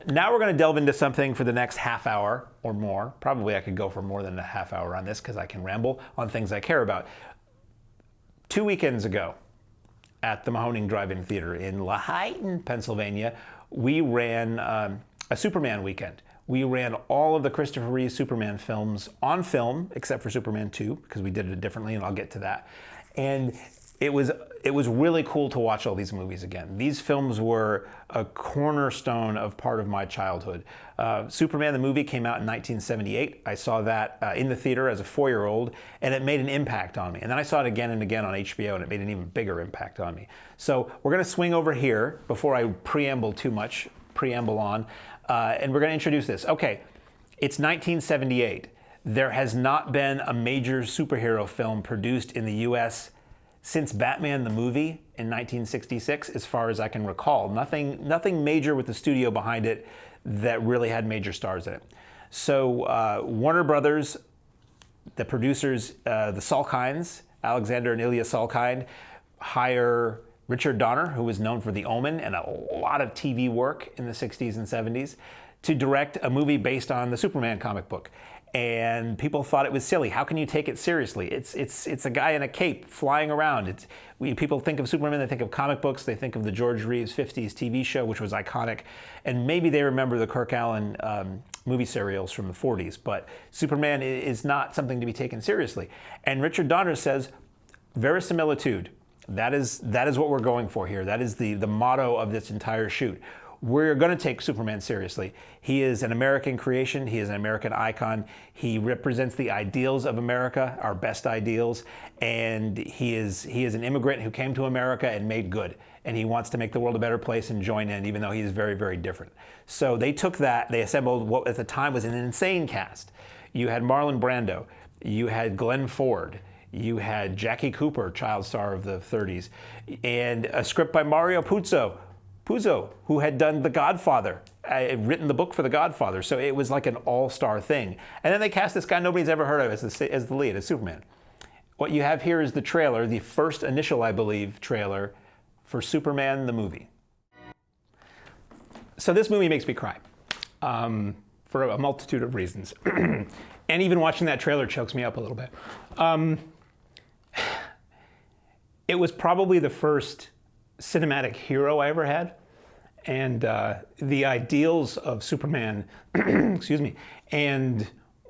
Now we're going to delve into something for the next half hour or more. Probably I could go for more than a half hour on this because I can ramble on things I care about. 2 weekends ago at the Mahoning Drive-In Theater in Laheyton, Pennsylvania, we ran a Superman weekend. We ran all of the Christopher Reeve Superman films on film, except for Superman 2, because we did it differently, and I'll get to that. And it was really cool to watch all these movies again. These films were a cornerstone of part of my childhood. Superman the movie came out in 1978. I saw that in the theater as a 4-year-old, and it made an impact on me. And then I saw it again and again on HBO, and it made an even bigger impact on me. So we're going to swing over here before I preamble on, and we're going to introduce this. Okay, it's 1978. There has not been a major superhero film produced in the U.S. since Batman the movie in 1966, as far as I can recall. Nothing major with the studio behind it that really had major stars in it. So Warner Brothers, the producers, the Salkinds, Alexander and Ilya Salkind, hire Richard Donner, who was known for The Omen and a lot of TV work in the 60s and 70s, to direct a movie based on the Superman comic book. And people thought it was silly. How can you take it seriously? It's a guy in a cape flying around. People think of Superman, they think of comic books, they think of the George Reeves 50s TV show, which was iconic, and maybe they remember the Kirk Alyn movie serials from the 40s, but Superman is not something to be taken seriously. And Richard Donner says, verisimilitude. That is what we're going for here. That is the motto of this entire shoot. We're going to take Superman seriously. He is an American creation. He is an American icon. He represents the ideals of America, our best ideals. And he is an immigrant who came to America and made good. And he wants to make the world a better place and join in, even though he is very, very different. So they took that. They assembled what at the time was an insane cast. You had Marlon Brando. You had Glenn Ford. You had Jackie Cooper, child star of the 30s. And a script by Mario Puzo, who had done The Godfather, written the book for The Godfather. So it was like an all-star thing. And then they cast this guy nobody's ever heard of as the lead, as Superman. What you have here is the trailer, the first initial, I believe, trailer for Superman the movie. So this movie makes me cry for a multitude of reasons. And even watching that trailer chokes me up a little bit. It was probably the first cinematic hero I ever had, and the ideals of Superman, excuse me, and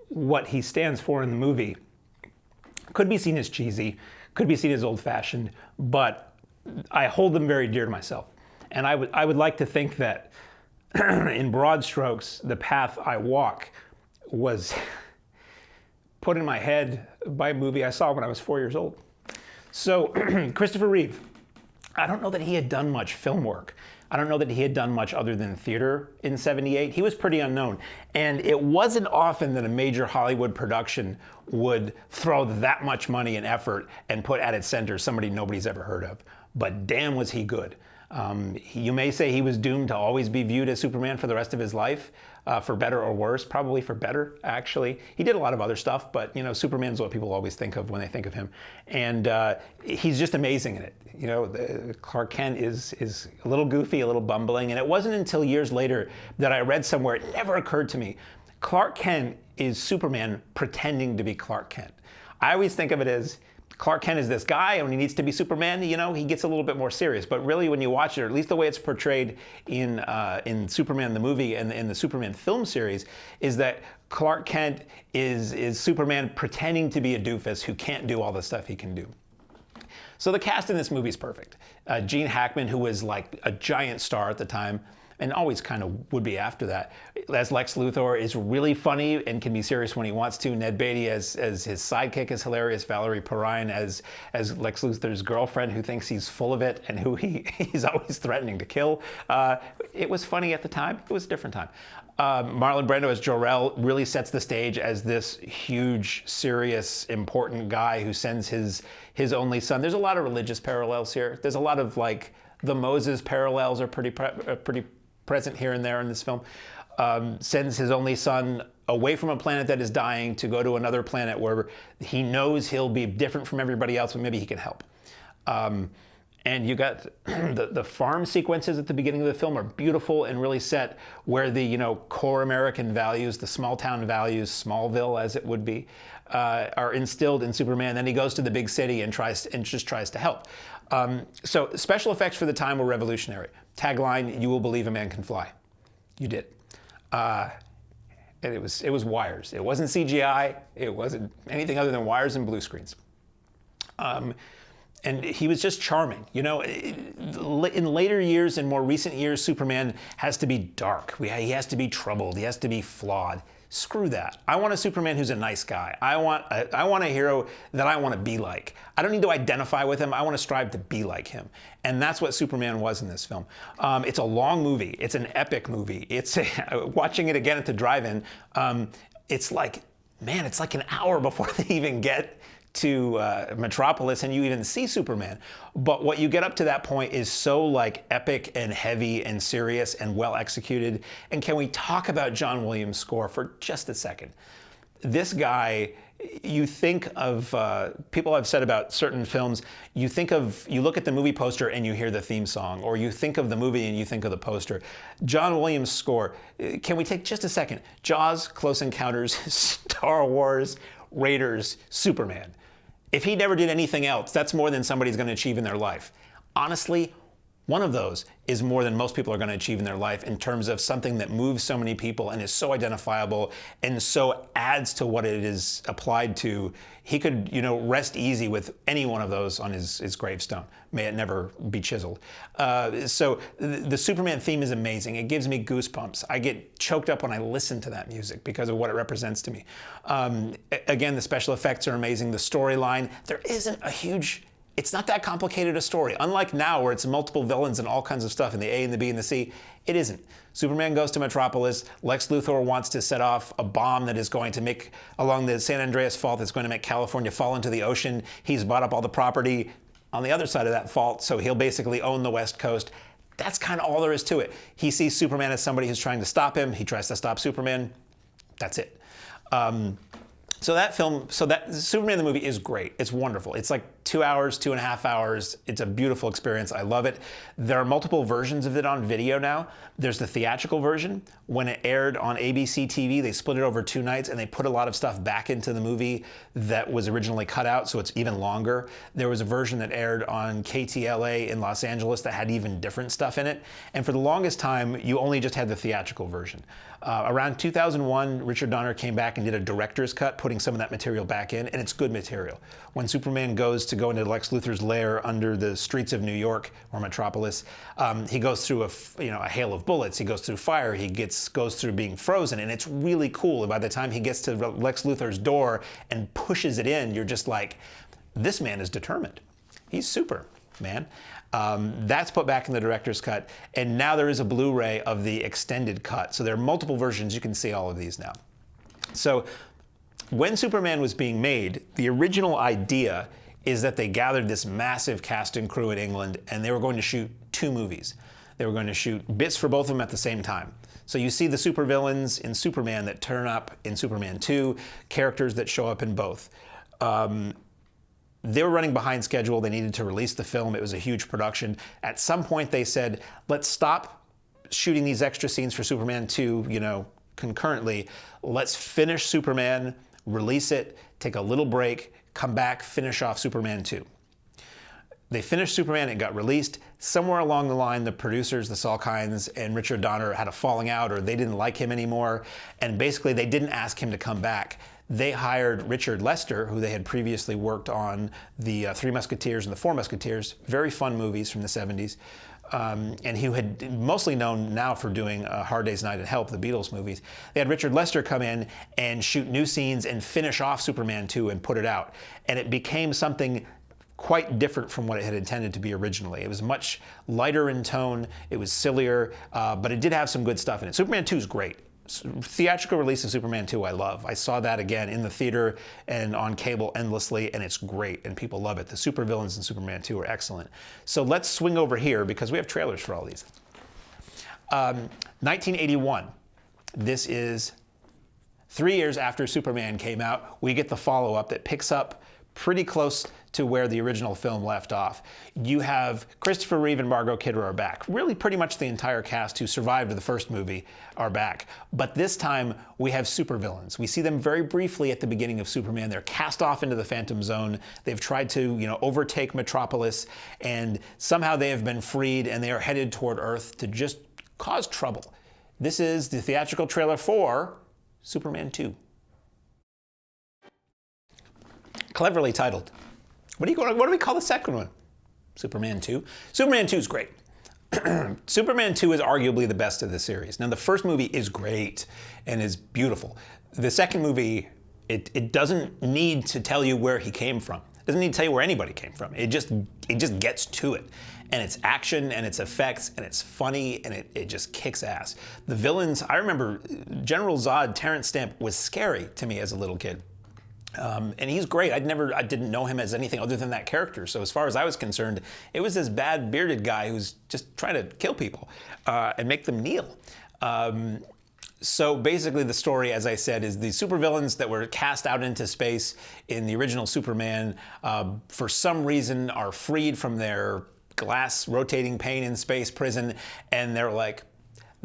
what he stands for in the movie could be seen as cheesy, could be seen as old-fashioned, but I hold them very dear to myself. And I would like to think that in broad strokes, the path I walk was put in my head by a movie I saw when I was 4 years old. So Christopher Reeve, I don't know that he had done much film work. I don't know that he had done much other than theater in '78. He was pretty unknown. And it wasn't often that a major Hollywood production would throw that much money and effort and put at its center somebody nobody's ever heard of. But damn was he good. You may say he was doomed to always be viewed as Superman for the rest of his life, for better or worse, probably for better, actually. He did a lot of other stuff, but Superman's what people always think of when they think of him. And he's just amazing in it. Clark Kent is a little goofy, a little bumbling, and it wasn't until years later that I read somewhere, it never occurred to me, Clark Kent is Superman pretending to be Clark Kent. I always think of it as Clark Kent is this guy, and when he needs to be Superman, he gets a little bit more serious. But really, when you watch it, or at least the way it's portrayed in Superman the movie and in the Superman film series, is that Clark Kent is Superman pretending to be a doofus who can't do all the stuff he can do. So the cast in this movie is perfect. Gene Hackman, who was like a giant star at the time, and always kind of would be after that, as Lex Luthor, is really funny and can be serious when he wants to. Ned Beatty as his sidekick is hilarious. Valerie Perrine as Lex Luthor's girlfriend, who thinks he's full of it and who he's always threatening to kill. It was funny at the time. It was a different time. Marlon Brando as Jor-El really sets the stage as this huge, serious, important guy who sends his only son. There's a lot of religious parallels here. There's a lot of the Moses parallels are pretty present here and there in this film. Sends his only son away from a planet that is dying to go to another planet where he knows he'll be different from everybody else, but maybe he can help. And you got the farm sequences at the beginning of the film are beautiful and really set where the core American values, the small town values, Smallville as it would be, are instilled in Superman. Then he goes to the big city and just tries to help. So special effects for the time were revolutionary. Tagline: "You will believe a man can fly." You did. And it was wires. It wasn't CGI. It wasn't anything other than wires and blue screens. And he was just charming. In later years and more recent years, Superman has to be dark. He has to be troubled. He has to be flawed. Screw that. I want a Superman who's a nice guy. I want a hero that I want to be like. I don't need to identify with him. I want to strive to be like him. And that's what Superman was in this film. It's a long movie. It's an epic movie. Watching it again at the drive-in, it's like an hour before they even get to Metropolis and you even see Superman. But what you get up to that point is so epic and heavy and serious and well executed. And can we talk about John Williams' score for just a second? This guy, you think of, people have said about certain films, you look at the movie poster and you hear the theme song, or you think of the movie and you think of the poster. John Williams' score, can we take just a second? Jaws, Close Encounters, Star Wars, Raiders, Superman. If he never did anything else, that's more than somebody's going to achieve in their life. Honestly, one of those is more than most people are going to achieve in their life in terms of something that moves so many people and is so identifiable and so adds to what it is applied to. He could, rest easy with any one of those on his gravestone. May it never be chiseled. So the Superman theme is amazing. It gives me goosebumps. I get choked up when I listen to that music because of what it represents to me. Again, the special effects are amazing. The storyline, there isn't a huge... It's not that complicated a story. Unlike now where it's multiple villains and all kinds of stuff in the A and the B and the C, it isn't. Superman goes to Metropolis. Lex Luthor wants to set off a bomb that is going to make, along the San Andreas Fault, that's going to make California fall into the ocean. He's bought up all the property on the other side of that fault, so he'll basically own the West Coast. That's kind of all there is to it. He sees Superman as somebody who's trying to stop him. He tries to stop Superman. That's it. So that Superman the movie is great. It's wonderful. It's like 2 hours, 2.5 hours. It's a beautiful experience. I love it. There are multiple versions of it on video now. There's the theatrical version. When it aired on ABC TV, they split it over 2 nights and they put a lot of stuff back into the movie that was originally cut out, so it's even longer. There was a version that aired on KTLA in Los Angeles that had even different stuff in it. And for the longest time, you only just had the theatrical version. Around 2001, Richard Donner came back and did a director's cut, putting some of that material back in, and it's good material. When Superman goes to go into Lex Luthor's lair under the streets of New York or Metropolis, he goes through a hail of bullets. He goes through fire. He goes through being frozen, and it's really cool. And by the time he gets to Lex Luthor's door and pushes it in, you're just like, this man is determined. He's Superman. That's put back in the director's cut, and now there is a Blu-ray of the extended cut. So there are multiple versions. You can see all of these now. So when Superman was being made, the original idea is that they gathered this massive cast and crew in England, and they were going to shoot 2 movies. They were going to shoot bits for both of them at the same time. So you see the supervillains in Superman that turn up in Superman 2, characters that show up in both. They were running behind schedule. They needed to release the film. It was a huge production. At some point, they said, let's stop shooting these extra scenes for Superman 2, concurrently. Let's finish Superman, release it, take a little break, come back, finish off Superman 2. They finished Superman, it got released. Somewhere along the line, the producers, the Salkinds and Richard Donner had a falling out, or they didn't like him anymore. And basically, they didn't ask him to come back. They hired Richard Lester, who they had previously worked on the Three Musketeers and the Four Musketeers, very fun movies from the 70s, and who had mostly known now for doing Hard Day's Night and Help, the Beatles movies. They had Richard Lester come in and shoot new scenes and finish off Superman 2 and put it out. And it became something quite different from what it had intended to be originally. It was much lighter in tone, it was sillier, but it did have some good stuff in it. Superman 2 is great. Theatrical release of Superman 2 I love. I saw that again in the theater and on cable endlessly, and it's great, and people love it. The supervillains in Superman 2 are excellent. So let's swing over here because we have trailers for all these. 1981. This is 3 years after Superman came out. We get the follow-up that picks up pretty close to where the original film left off. You have Christopher Reeve and Margot Kidder are back. Really pretty much the entire cast who survived the first movie are back. But this time we have supervillains. We see them very briefly at the beginning of Superman. They're cast off into the Phantom Zone. They've tried to, overtake Metropolis, and somehow they have been freed and they are headed toward Earth to just cause trouble. This is the theatrical trailer for Superman 2. Cleverly titled. What do we call the second one? Superman 2? Superman 2 is great. Superman 2 is arguably the best of the series. Now, the first movie is great and is beautiful. The second movie, it doesn't need to tell you where he came from. It doesn't need to tell you where anybody came from. It just gets to it. And it's action, and it's effects, and it's funny, and it just kicks ass. The villains, I remember General Zod, Terrence Stamp, was scary to me as a little kid. And he's great. I didn't know him as anything other than that character. So as far as I was concerned, it was this bad bearded guy who's just trying to kill people and make them kneel. So basically the story, as I said, is the supervillains that were cast out into space in the original Superman, for some reason are freed from their glass rotating pane in space prison, and they're like,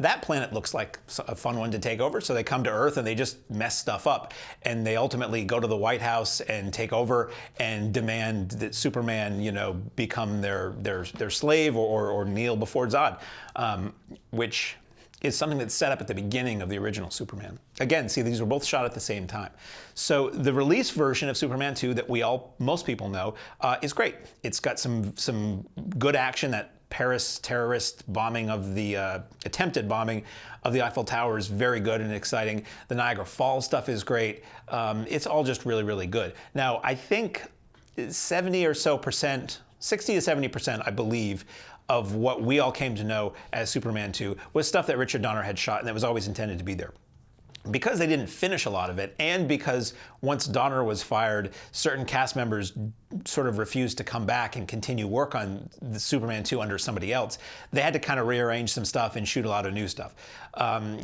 that planet looks like a fun one to take over, so they come to Earth and they just mess stuff up. And they ultimately go to the White House and take over and demand that Superman, become their slave or kneel before Zod, which is something that's set up at the beginning of the original Superman. Again, see, these were both shot at the same time. So the release version of Superman 2 that most people know, is great. It's got some good action. That Paris terrorist bombing of the attempted bombing of the Eiffel Tower is very good and exciting. The Niagara Falls stuff is great. It's all just really, really good. Now, I think 60 to 70%, I believe, of what we all came to know as Superman 2 was stuff that Richard Donner had shot and that was always intended to be there. Because they didn't finish a lot of it, and because once Donner was fired, certain cast members sort of refused to come back and continue work on the Superman 2 under somebody else, they had to kind of rearrange some stuff and shoot a lot of new stuff.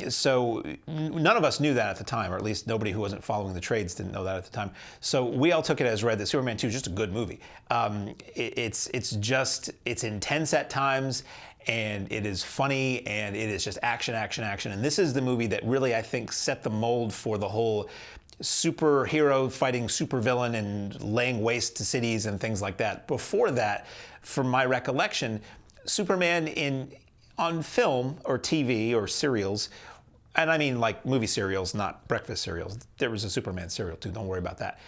So none of us knew that at the time, or at least nobody who wasn't following the trades didn't know that at the time. So we all took it as read that Superman 2 is just a good movie. It's intense at times, and it is funny, and it is just action, action, action. And this is the movie that really, I think, set the mold for the whole superhero fighting supervillain and laying waste to cities and things like that. Before that, from my recollection, Superman on film or TV or serials, and I mean like movie serials, not breakfast cereals. There was a Superman cereal too, don't worry about that.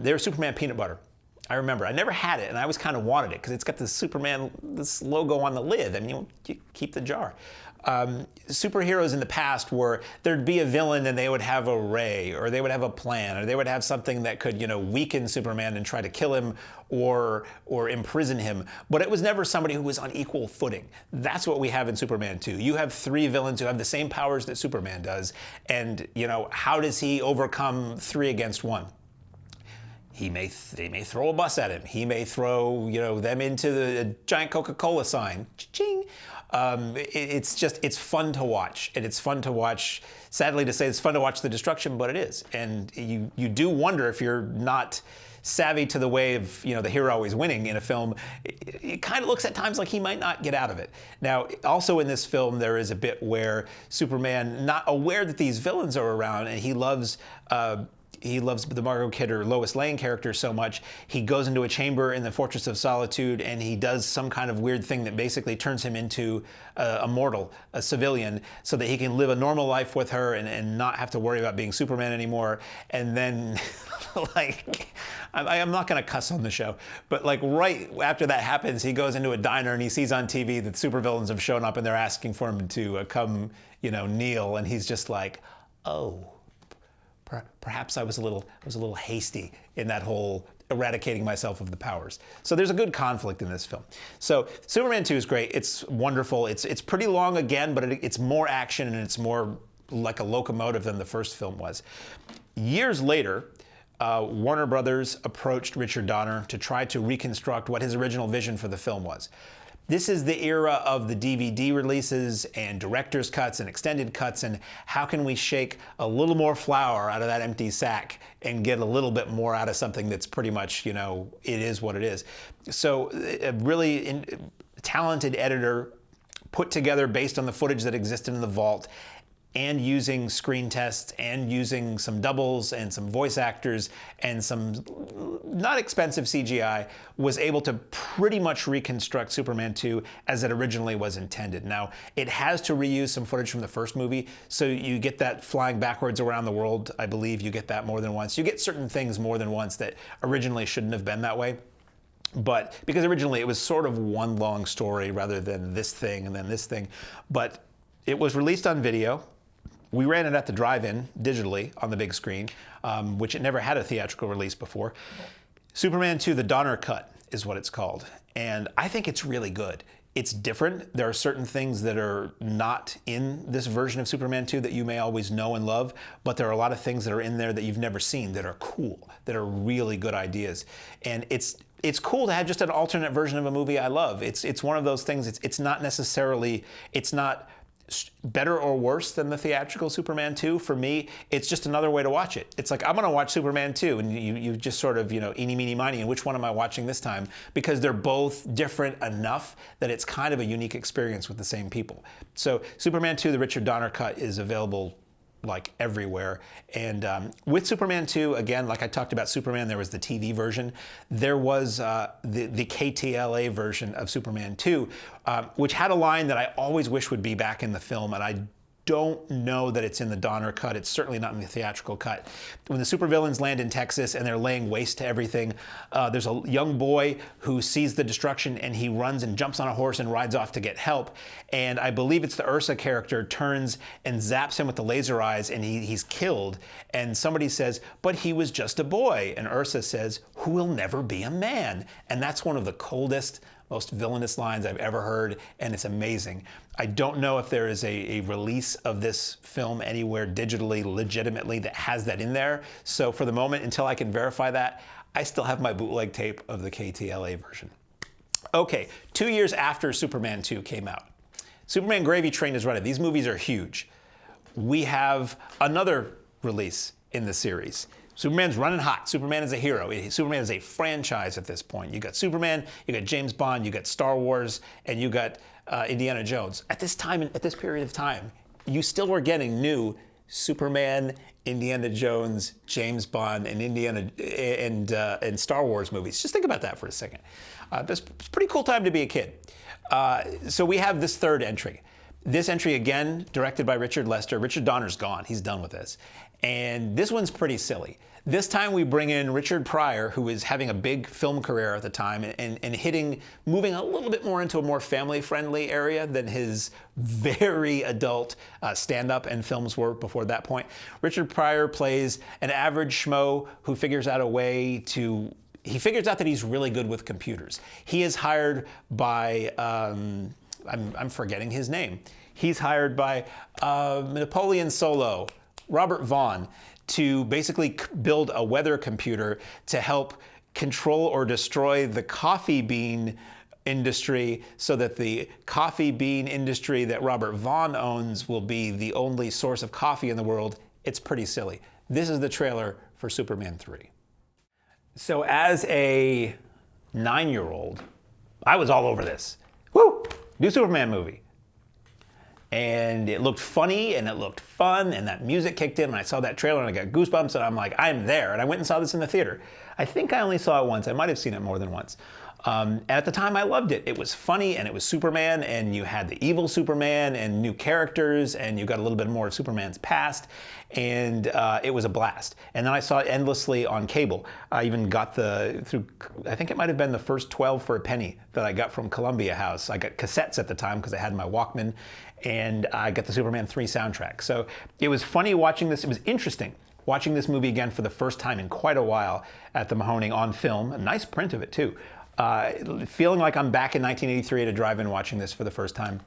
There was Superman peanut butter. I remember. I never had it, and I always kind of wanted it because it's got this logo on the lid. I mean, you keep the jar. Superheroes in the past were, there'd be a villain and they would have a ray, or they would have a plan, or they would have something that could, weaken Superman and try to kill him or imprison him. But it was never somebody who was on equal footing. That's what we have in Superman 2. You have three villains who have the same powers that Superman does, and, how does he overcome 3 against 1? They may throw a bus at him. He may throw, them into the giant Coca-Cola sign. Cha-ching. It's fun to watch, and it's fun to watch. Sadly to say, it's fun to watch the destruction, but it is. And you do wonder, if you're not savvy to the way of, the hero always winning in a film, it kind of looks at times like he might not get out of it. Now, also in this film, there is a bit where Superman, not aware that these villains are around, and he loves the Margot Kidder, Lois Lane character so much, he goes into a chamber in the Fortress of Solitude, and he does some kind of weird thing that basically turns him into a mortal, a civilian, so that he can live a normal life with her and not have to worry about being Superman anymore. And then, I'm not going to cuss on the show, but right after that happens, he goes into a diner and he sees on TV that supervillains have shown up and they're asking for him to come, kneel, and he's just like, oh. Perhaps I was a little hasty in that whole eradicating myself of the powers. So there's a good conflict in this film. So Superman 2 is great. It's wonderful. It's pretty long again, but it's more action and it's more like a locomotive than the first film was. Years later, Warner Brothers approached Richard Donner to try to reconstruct what his original vision for the film was. This is the era of the DVD releases and director's cuts and extended cuts, and how can we shake a little more flour out of that empty sack and get a little bit more out of something that's pretty much, it is what it is. So a really talented editor put together based on the footage that existed in the vault, and using screen tests and using some doubles and some voice actors and some not expensive CGI, was able to pretty much reconstruct Superman 2 as it originally was intended. Now, it has to reuse some footage from the first movie, so you get that flying backwards around the world. I believe you get that more than once. You get certain things more than once that originally shouldn't have been that way. But because originally it was sort of one long story rather than this thing and then this thing. But it was released on video. We ran it at the drive-in digitally on the big screen, which it never had a theatrical release before. Superman 2, the Donner Cut is what it's called. And I think it's really good. It's different. There are certain things that are not in this version of Superman 2 that you may always know and love, but there are a lot of things that are in there that you've never seen that are cool, that are really good ideas. And it's cool to have just an alternate version of a movie I love. It's one of those things. It's not necessarily, it's not better or worse than the theatrical Superman 2. For me, it's just another way to watch it. It's like, I'm going to watch Superman 2, and you just sort of, eeny, meeny, miny, and which one am I watching this time? Because they're both different enough that it's kind of a unique experience with the same people. So Superman 2, the Richard Donner Cut, is available like everywhere. And with Superman 2, again, like I talked about Superman, there was the TV version. There was the KTLA version of Superman 2, which had a line that I always wish would be back in the film, and I don't know that it's in the Donner Cut. It's certainly not in the theatrical cut. When the supervillains land in Texas and they're laying waste to everything, there's a young boy who sees the destruction, and he runs and jumps on a horse and rides off to get help. And I believe it's the Ursa character turns and zaps him with the laser eyes, and he's killed. And somebody says, but he was just a boy. And Ursa says, who will never be a man. And that's one of the coldest, most villainous lines I've ever heard, and it's amazing. I don't know if there is a release of this film anywhere digitally, legitimately, that has that in there. So for the moment, until I can verify that, I still have my bootleg tape of the KTLA version. Okay, 2 years after Superman 2 came out, Superman Gravy Train is running. These movies are huge. We have another release in the series. Superman's running hot. Superman is a hero. Superman is a franchise at this point. You got Superman, you got James Bond, you got Star Wars, and you got Indiana Jones. At this time, at this period of time, you still were getting new Superman, Indiana Jones, James Bond, and Star Wars movies. Just think about that for a second. It's a pretty cool time to be a kid. So we have this third entry. This entry, again, directed by Richard Lester. Richard Donner's gone. He's done with this. And this one's pretty silly. This time we bring in Richard Pryor, who was having a big film career at the time and moving a little bit more into a more family-friendly area than his very adult stand-up and films were before that point. Richard Pryor plays an average schmo who figures out a way to... He figures out that he's really good with computers. He is hired by... I'm forgetting his name. He's hired by Napoleon Solo, Robert Vaughn, to basically build a weather computer to help control or destroy the coffee bean industry so that the coffee bean industry that Robert Vaughn owns will be the only source of coffee in the world. It's pretty silly. This is the trailer for Superman 3. So as a 9-year-old, I was all over this. Woo! New Superman movie. And it looked funny and it looked fun, and that music kicked in, and I saw that trailer and I got goosebumps, and I'm like, I'm there. And I went and saw this in the theater. I think I only saw it once. I might have seen it more than once. And at the time, I loved it. It was funny, and it was Superman, and you had the evil Superman and new characters, and you got a little bit more of Superman's past, and it was a blast. And then I saw it endlessly on cable. I even got I think it might have been the first 12 for a penny that I got from Columbia House. I got cassettes at the time because I had my Walkman, and I got the Superman 3 soundtrack. So it was funny watching this. It was interesting watching this movie again for the first time in quite a while at the Mahoning on film. A nice print of it, too. Feeling like I'm back in 1983 at a drive-in watching this for the first time.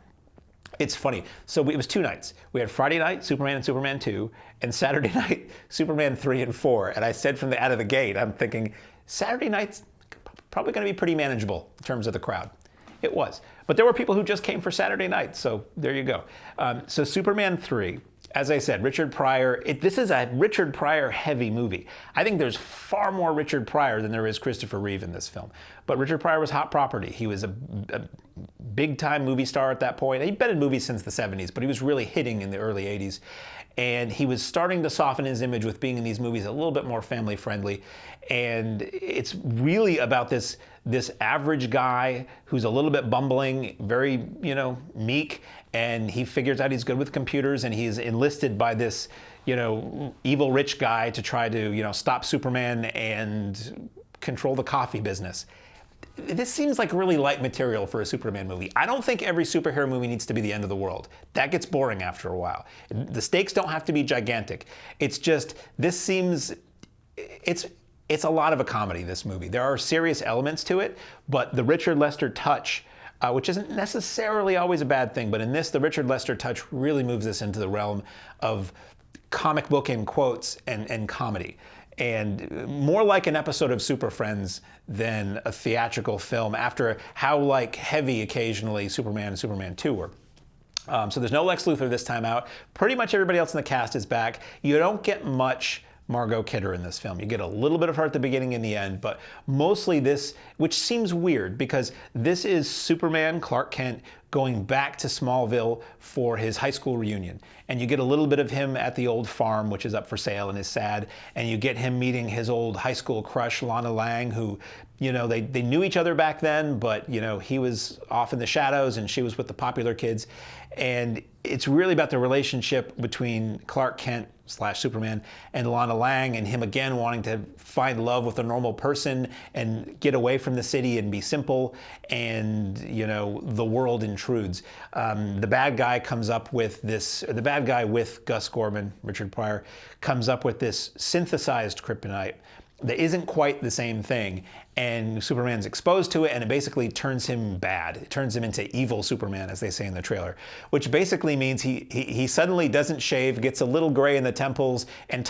It's funny. So it was 2 nights. We had Friday night, Superman and Superman 2, and Saturday night, Superman 3 and 4. And I said from out of the gate, I'm thinking, Saturday night's probably going to be pretty manageable in terms of the crowd. It was. But there were people who just came for Saturday night, so there you go. So Superman 3, as I said, Richard Pryor, this is a Richard Pryor heavy movie. I think there's far more Richard Pryor than there is Christopher Reeve in this film. But Richard Pryor was hot property. He was a big-time movie star at that point. He'd been in movies since the 70s, but he was really hitting in the early 80s. And he was starting to soften his image with being in these movies a little bit more family-friendly. And it's really about this average guy who's a little bit bumbling, very, meek, and he figures out he's good with computers, and he's enlisted by this, evil rich guy to try to, stop Superman and control the coffee business. This seems like really light material for a Superman movie. I don't think every superhero movie needs to be the end of the world. That gets boring after a while. The stakes don't have to be gigantic. It's just, it's a lot of a comedy, this movie. There are serious elements to it, but the Richard Lester touch, which isn't necessarily always a bad thing, but in this, the Richard Lester touch really moves us into the realm of comic book in quotes and comedy. And more like an episode of Super Friends than a theatrical film, after how heavy occasionally Superman and Superman 2 were. So there's no Lex Luthor this time out. Pretty much everybody else in the cast is back. You don't get much Margot Kidder in this film. You get a little bit of her at the beginning and the end, but mostly this, which seems weird because this is Superman, Clark Kent, going back to Smallville for his high school reunion. And you get a little bit of him at the old farm, which is up for sale and is sad. And you get him meeting his old high school crush, Lana Lang, who, they knew each other back then, but, he was off in the shadows and she was with the popular kids. And it's really about the relationship between Clark Kent / Superman and Lana Lang, and him again wanting to find love with a normal person and get away from the city and be simple, and the world intrudes. The bad guy comes up with this, the bad guy with Gus Gorman, Richard Pryor, comes up with this synthesized kryptonite that isn't quite the same thing, and Superman's exposed to it, and it basically turns him bad. It turns him into evil Superman, as they say in the trailer, which basically means he suddenly doesn't shave, gets a little gray in the temples, and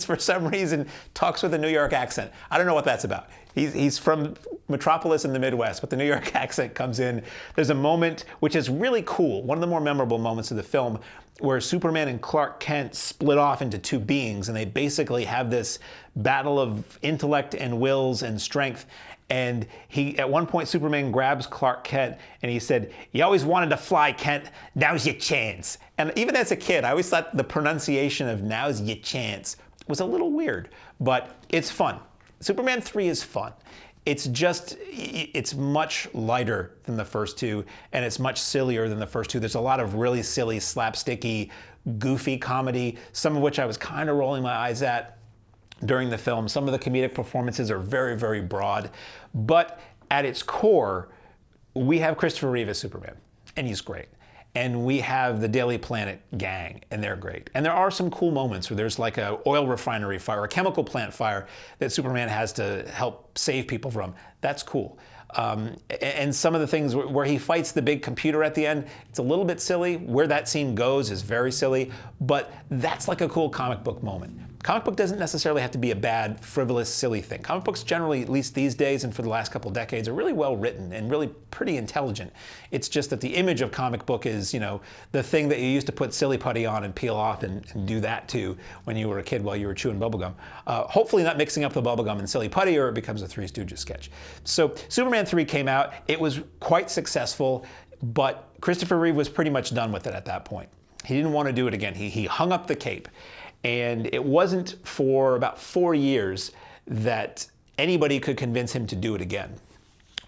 for some reason talks with a New York accent. I don't know what that's about. He's from Metropolis in the Midwest, but the New York accent comes in. There's a moment which is really cool, one of the more memorable moments of the film, where Superman and Clark Kent split off into two beings, and they basically have this battle of intellect and wills and strength. And at one point, Superman grabs Clark Kent and he said, "You always wanted to fly, Kent. Now's your chance." And even as a kid, I always thought the pronunciation of "now's your chance" was a little weird, but it's fun. Superman 3 is fun. It's much lighter than the first two, and it's much sillier than the first two. There's a lot of really silly, slapsticky, goofy comedy, some of which I was kind of rolling my eyes at during the film. Some of the comedic performances are very, very broad. But at its core, we have Christopher Reeve as Superman, and he's great. And we have the Daily Planet gang, and they're great. And there are some cool moments where there's like a oil refinery fire, a chemical plant fire that Superman has to help save people from. That's cool. And some of the things where he fights the big computer at the end, it's a little bit silly. Where that scene goes is very silly, but that's like a cool comic book moment. Comic book doesn't necessarily have to be a bad, frivolous, silly thing. Comic books generally, at least these days and for the last couple decades, are really well written and really pretty intelligent. It's just that the image of comic book is, the thing that you used to put silly putty on and peel off and do that to when you were a kid while you were chewing bubblegum. Hopefully not mixing up the bubblegum and silly putty, or it becomes a Three Stooges sketch. So Superman 3 came out. It was quite successful, but Christopher Reeve was pretty much done with it at that point. He didn't want to do it again. He hung up the cape. And it wasn't for about 4 years that anybody could convince him to do it again.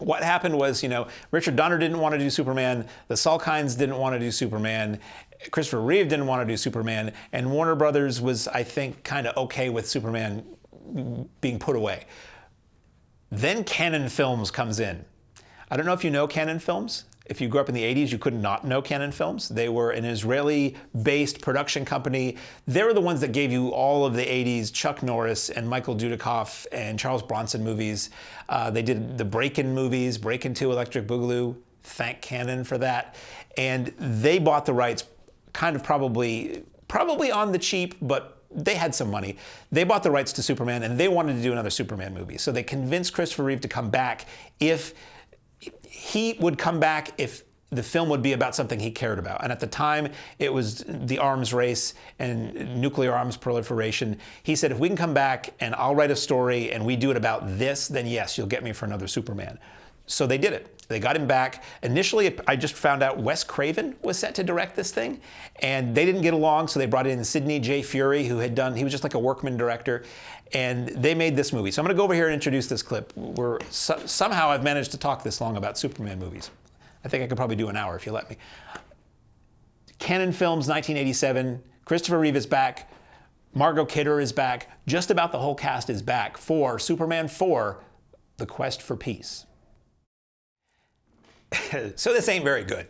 What happened was, Richard Donner didn't want to do Superman, the Salkinds didn't want to do Superman, Christopher Reeve didn't want to do Superman, and Warner Brothers was, I think, kind of okay with Superman being put away. Then Cannon Films comes in. I don't know if you know Cannon Films. If you grew up in the 80s, you could not know Cannon Films. They were an Israeli-based production company. They were the ones that gave you all of the 80s Chuck Norris and Michael Dudikoff and Charles Bronson movies. They did the Break-In movies, Break-In 2, Electric Boogaloo. Thank Cannon for that. And they bought the rights kind of probably on the cheap, but they had some money. They bought the rights to Superman, and they wanted to do another Superman movie. So they convinced Christopher Reeve to come back if he would come back if the film would be about something he cared about. And at the time, it was the arms race and nuclear arms proliferation. He said, if we can come back and I'll write a story and we do it about this, then yes, you'll get me for another Superman. So they did it. They got him back. Initially, I just found out Wes Craven was set to direct this thing, and they didn't get along, so they brought in Sidney J. Furie, he was just like a workman director, and they made this movie. So I'm going to go over here and introduce this clip. Somehow I've managed to talk this long about Superman movies. I think I could probably do an hour if you let me. Cannon Films, 1987. Christopher Reeve is back. Margot Kidder is back. Just about the whole cast is back for Superman 4, The Quest for Peace. So this ain't very good.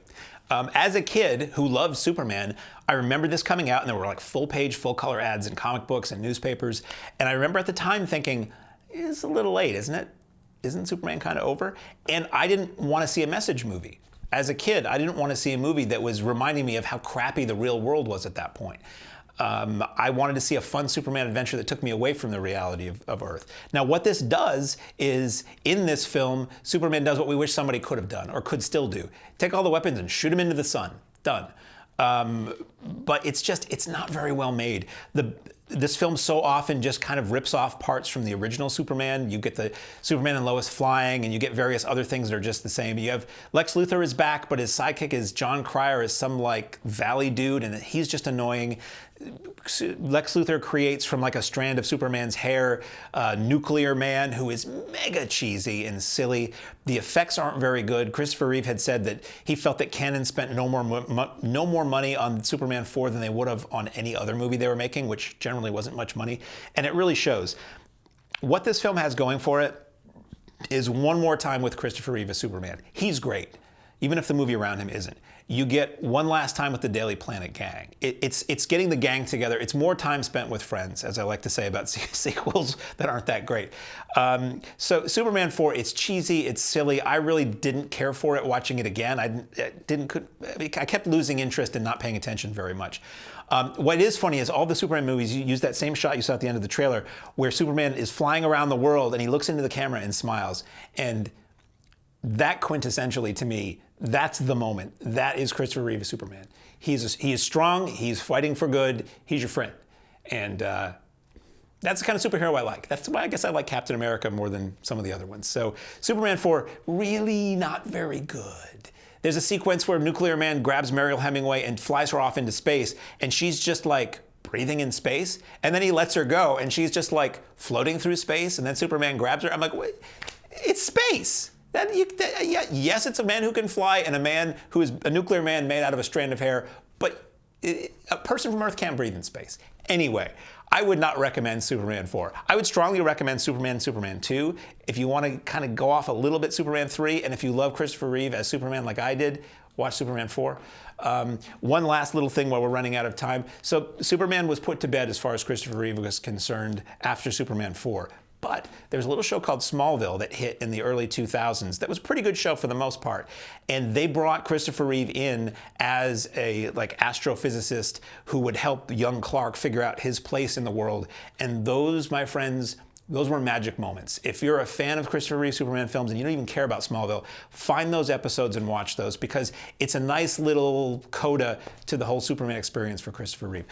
As a kid who loved Superman, I remember this coming out, and there were like full-page, full-color ads in comic books and newspapers. And I remember at the time thinking, it's a little late, isn't it? Isn't Superman kind of over? And I didn't want to see a message movie. As a kid, I didn't want to see a movie that was reminding me of how crappy the real world was at that point. I wanted to see a fun Superman adventure that took me away from the reality of Earth. Now, what this does is, in this film, Superman does what we wish somebody could have done, or could still do. Take all the weapons and shoot them into the sun. Done. But it's not very well made. This film so often just kind of rips off parts from the original Superman. You get the Superman and Lois flying, and you get various other things that are just the same. You have Lex Luthor is back, but his sidekick is John Cryer, is some like valley dude, and he's just annoying. Lex Luthor creates from like a strand of Superman's hair Nuclear Man, who is mega cheesy and silly. The effects aren't very good. Christopher Reeve had said that he felt that Cannon spent no more money on Superman 4 than they would have on any other movie they were making, which generally wasn't much money, and it really shows. What this film has going for it is one more time with Christopher Reeve as Superman. He's great, even if the movie around him isn't. You get one last time with the Daily Planet gang. It's getting the gang together. It's more time spent with friends, as I like to say about sequels that aren't that great. So Superman 4, it's cheesy, it's silly. I really didn't care for it watching it again. I kept losing interest and not paying attention very much. What is funny is all the Superman movies use that same shot you saw at the end of the trailer, where Superman is flying around the world and he looks into the camera and smiles. And that quintessentially, to me, that's the moment. That is Christopher Reeve as Superman. He is strong, he's fighting for good, he's your friend. And that's the kind of superhero I like. That's why I guess I like Captain America more than some of the other ones. So Superman 4, really not very good. There's a sequence where Nuclear Man grabs Mariel Hemingway and flies her off into space, and she's just like breathing in space, and then he lets her go, and she's just like floating through space, and then Superman grabs her. I'm like, wait, it's space. Yes, it's a man who can fly and a man who is a nuclear man made out of a strand of hair, but a person from Earth can't breathe in space. Anyway, I would not recommend Superman 4. I would strongly recommend Superman 2. If you want to kind of go off a little bit, Superman 3, and if you love Christopher Reeve as Superman like I did, watch Superman 4. One last little thing while we're running out of time. So Superman was put to bed as far as Christopher Reeve was concerned after Superman 4. But there's a little show called Smallville that hit in the early 2000s that was a pretty good show for the most part. And they brought Christopher Reeve in as a like astrophysicist who would help young Clark figure out his place in the world. And those, my friends, those were magic moments. If you're a fan of Christopher Reeve Superman films and you don't even care about Smallville, find those episodes and watch those, because it's a nice little coda to the whole Superman experience for Christopher Reeve.